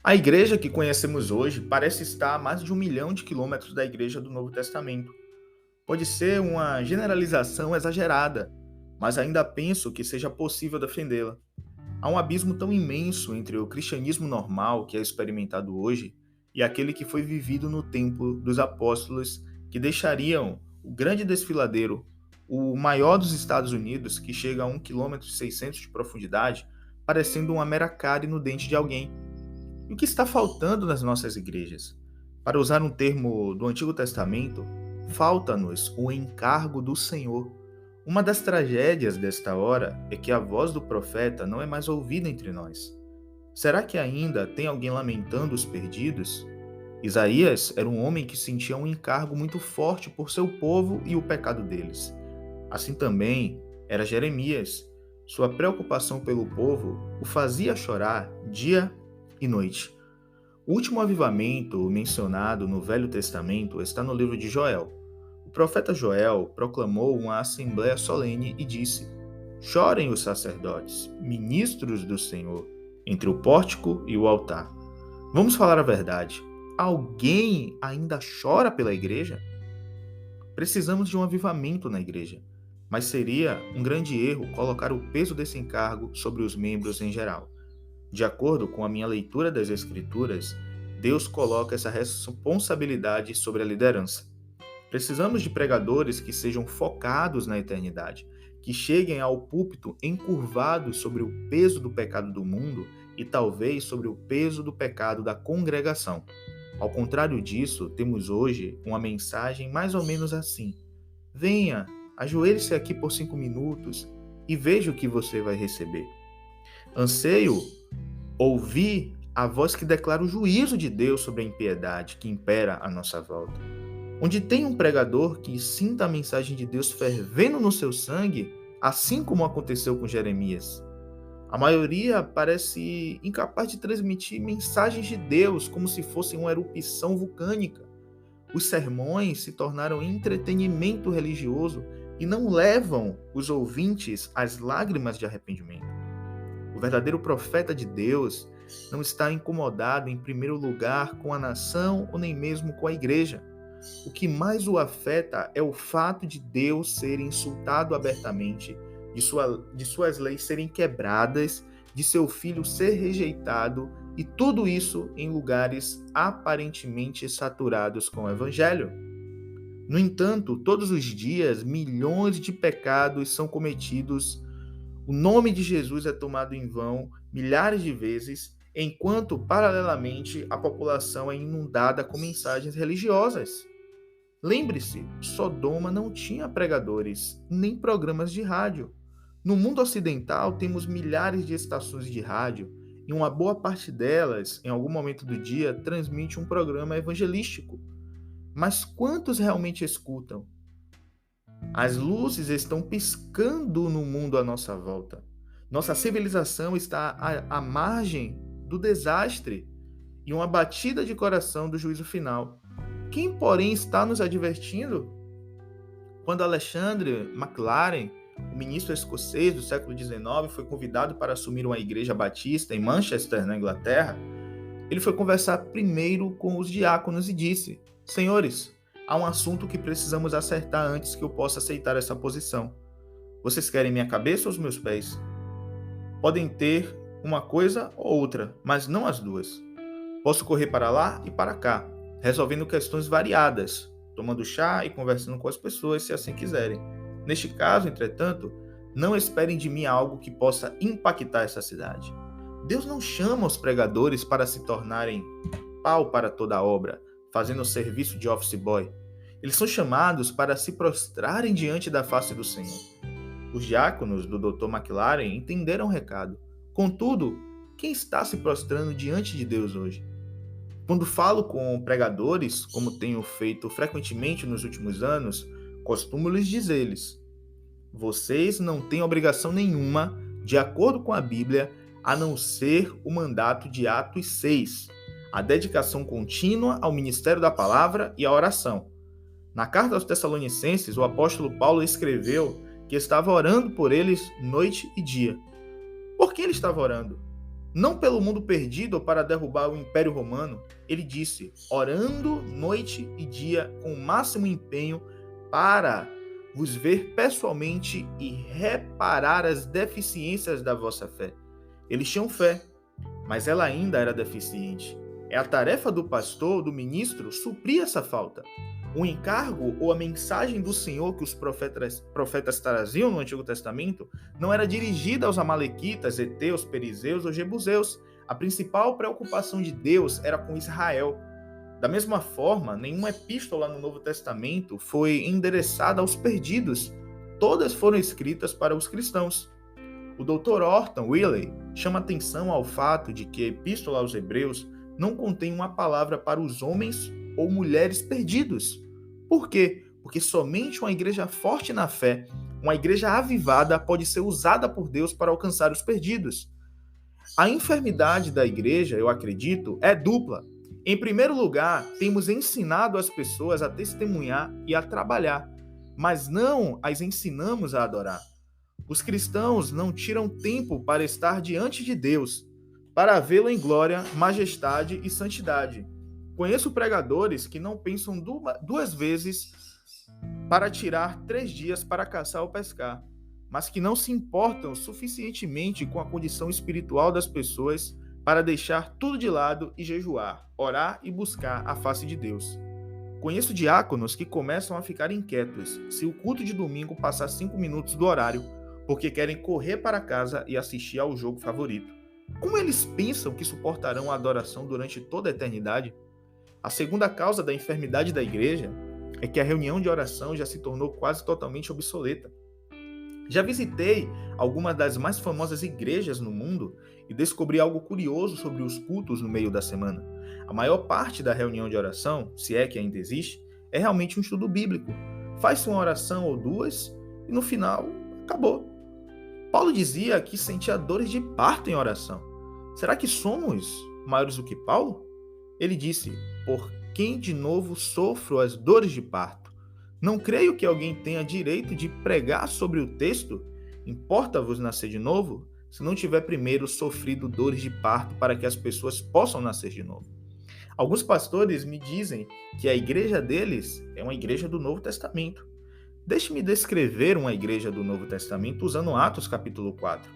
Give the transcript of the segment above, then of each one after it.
A igreja que conhecemos hoje parece estar a mais de 1 milhão de quilômetros da igreja do Novo Testamento. Pode ser uma generalização exagerada, mas ainda penso que seja possível defendê-la. Há um abismo tão imenso entre o cristianismo normal, que é experimentado hoje, e aquele que foi vivido no tempo dos apóstolos, que deixariam o grande desfiladeiro, o maior dos Estados Unidos, que chega a 1,6 km de profundidade, parecendo uma mera cárie no dente de alguém. E o que está faltando nas nossas igrejas? Para usar um termo do Antigo Testamento, falta-nos o encargo do Senhor. Uma das tragédias desta hora é que a voz do profeta não é mais ouvida entre nós. Será que ainda tem alguém lamentando os perdidos? Isaías era um homem que sentia um encargo muito forte por seu povo e o pecado deles. Assim também era Jeremias. Sua preocupação pelo povo o fazia chorar dia e noite. O último avivamento mencionado no Velho Testamento está no livro de Joel. O profeta Joel proclamou uma assembleia solene e disse: Chorem os sacerdotes, ministros do Senhor, entre o pórtico e o altar. Vamos falar a verdade. Alguém ainda chora pela igreja? Precisamos de um avivamento na igreja, mas seria um grande erro colocar o peso desse encargo sobre os membros em geral. De acordo com a minha leitura das Escrituras, Deus coloca essa responsabilidade sobre a liderança. Precisamos de pregadores que sejam focados na eternidade, que cheguem ao púlpito encurvados sobre o peso do pecado do mundo e talvez sobre o peso do pecado da congregação. Ao contrário disso, temos hoje uma mensagem mais ou menos assim: venha, ajoelhe-se aqui por 5 minutos e veja o que você vai receber. Anseio ouvir a voz que declara o juízo de Deus sobre a impiedade que impera à nossa volta. Onde tem um pregador que sinta a mensagem de Deus fervendo no seu sangue, assim como aconteceu com Jeremias. A maioria parece incapaz de transmitir mensagens de Deus como se fossem uma erupção vulcânica. Os sermões se tornaram entretenimento religioso e não levam os ouvintes às lágrimas de arrependimento. O verdadeiro profeta de Deus não está incomodado, em primeiro lugar, com a nação ou nem mesmo com a igreja. O que mais o afeta é o fato de Deus ser insultado abertamente, de suas leis serem quebradas, de seu filho ser rejeitado, e tudo isso em lugares aparentemente saturados com o evangelho. No entanto, todos os dias, milhões de pecados são cometidos, o nome de Jesus é tomado em vão milhares de vezes, enquanto, paralelamente, a população é inundada com mensagens religiosas. Lembre-se, Sodoma não tinha pregadores, nem programas de rádio. No mundo ocidental, temos milhares de estações de rádio, e uma boa parte delas, em algum momento do dia, transmite um programa evangelístico. Mas quantos realmente escutam? As luzes estão piscando no mundo à nossa volta. Nossa civilização está à margem do desastre e uma batida de coração do juízo final. Quem, porém, está nos advertindo? Quando Alexandre Maclaren, o ministro escocês do século XIX, foi convidado para assumir uma igreja batista em Manchester, na Inglaterra, ele foi conversar primeiro com os diáconos e disse: Senhores, há um assunto que precisamos acertar antes que eu possa aceitar essa posição. Vocês querem minha cabeça ou os meus pés? Podem ter uma coisa ou outra, mas não as duas. Posso correr para lá e para cá, resolvendo questões variadas, tomando chá e conversando com as pessoas se assim quiserem. Neste caso, entretanto, não esperem de mim algo que possa impactar essa cidade. Deus não chama os pregadores para se tornarem pau para toda a obra, fazendo o serviço de office boy. Eles são chamados para se prostrarem diante da face do Senhor. Os diáconos do Dr. Maclaren entenderam o recado. Contudo, quem está se prostrando diante de Deus hoje? Quando falo com pregadores, como tenho feito frequentemente nos últimos anos, costumo lhes dizer-lhes: vocês não têm obrigação nenhuma, de acordo com a Bíblia, a não ser o mandato de Atos 6, a dedicação contínua ao ministério da palavra e à oração. Na carta aos Tessalonicenses, o apóstolo Paulo escreveu que estava orando por eles noite e dia. Por que ele estava orando? não pelo mundo perdido ou para derrubar o Império Romano. Ele disse, orando noite e dia com o máximo empenho para vos ver pessoalmente e reparar as deficiências da vossa fé. Eles tinham fé, mas ela ainda era deficiente. É a tarefa do pastor, do ministro, suprir essa falta. O encargo ou a mensagem do Senhor que os profetas traziam no Antigo Testamento não era dirigida aos amalequitas, heteus, perizeus ou jebuseus. A principal preocupação de Deus era com Israel. Da mesma forma, nenhuma epístola no Novo Testamento foi endereçada aos perdidos. Todas foram escritas para os cristãos. O Dr. Orton Willey chama atenção ao fato de que a epístola aos Hebreus não contém uma palavra para os homens ou mulheres perdidos. Por quê? Porque somente uma igreja forte na fé, uma igreja avivada, pode ser usada por Deus para alcançar os perdidos. A enfermidade da igreja, eu acredito, é dupla. Em primeiro lugar, temos ensinado as pessoas a testemunhar e a trabalhar, mas não as ensinamos a adorar. Os cristãos não tiram tempo para estar diante de Deus, para vê-lo em glória, majestade e santidade. Conheço pregadores que não pensam duas vezes para tirar 3 dias para caçar ou pescar, mas que não se importam suficientemente com a condição espiritual das pessoas para deixar tudo de lado e jejuar, orar e buscar a face de Deus. Conheço diáconos que começam a ficar inquietos se o culto de domingo passar 5 minutos do horário, porque querem correr para casa e assistir ao jogo favorito. Como eles pensam que suportarão a adoração durante toda a eternidade? A segunda causa da enfermidade da igreja é que a reunião de oração já se tornou quase totalmente obsoleta. Já visitei algumas das mais famosas igrejas no mundo e descobri algo curioso sobre os cultos no meio da semana. A maior parte da reunião de oração, se é que ainda existe, é realmente um estudo bíblico. Faz-se uma oração ou duas e no final, acabou. Paulo dizia que sentia dores de parto em oração. Será que somos maiores do que Paulo? Ele disse, por quem de novo sofro as dores de parto. Não creio que alguém tenha direito de pregar sobre o texto, importa-vos nascer de novo, se não tiver primeiro sofrido dores de parto para que as pessoas possam nascer de novo. Alguns pastores me dizem que a igreja deles é uma igreja do Novo Testamento. Deixe-me descrever uma igreja do Novo Testamento usando Atos capítulo 4.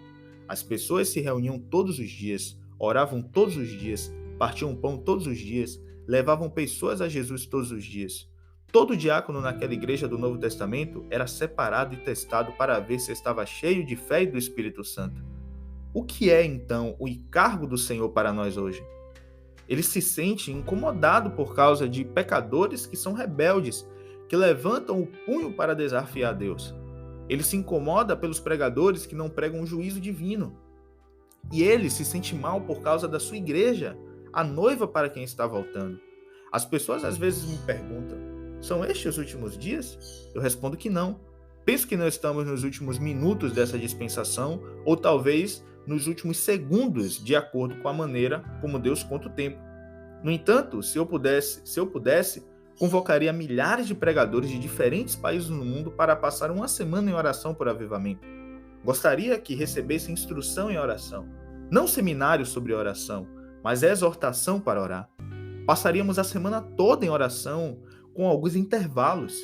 As pessoas se reuniam todos os dias, oravam todos os dias, partiam pão todos os dias, levavam pessoas a Jesus todos os dias. Todo diácono naquela igreja do Novo Testamento era separado e testado para ver se estava cheio de fé e do Espírito Santo. O que é, então, o encargo do Senhor para nós hoje? Ele se sente incomodado por causa de pecadores que são rebeldes, que levantam o punho para desafiar Deus. Ele se incomoda pelos pregadores que não pregam um juízo divino. E ele se sente mal por causa da sua igreja, a noiva para quem está voltando. As pessoas às vezes me perguntam, são estes os últimos dias? Eu respondo que não. Penso que não estamos nos últimos minutos dessa dispensação, ou talvez nos últimos segundos, de acordo com a maneira como Deus conta o tempo. No entanto, se eu pudesse, convocaria milhares de pregadores de diferentes países no mundo para passar uma semana em oração por avivamento. Gostaria que recebessem instrução em oração, não seminários sobre oração, mas exortação para orar. Passaríamos a semana toda em oração, com alguns intervalos.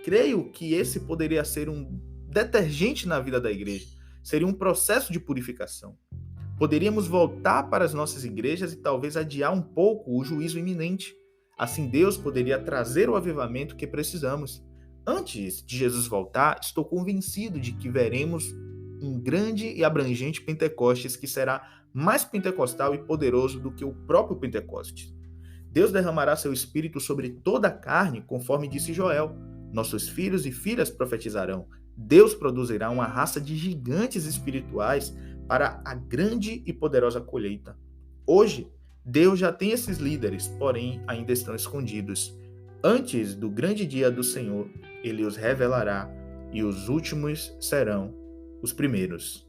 Creio que esse poderia ser um detergente na vida da igreja, seria um processo de purificação. Poderíamos voltar para as nossas igrejas e talvez adiar um pouco o juízo iminente. Assim Deus poderia trazer o avivamento que precisamos. Antes de Jesus voltar, estou convencido de que veremos um grande e abrangente Pentecostes que será mais pentecostal e poderoso do que o próprio Pentecostes. Deus derramará seu Espírito sobre toda a carne, conforme disse Joel. Nossos filhos e filhas profetizarão. Deus produzirá uma raça de gigantes espirituais para a grande e poderosa colheita. Hoje, Deus já tem esses líderes, porém ainda estão escondidos. Antes do grande dia do Senhor, Ele os revelará e os últimos serão os primeiros.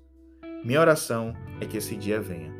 Minha oração é que esse dia venha.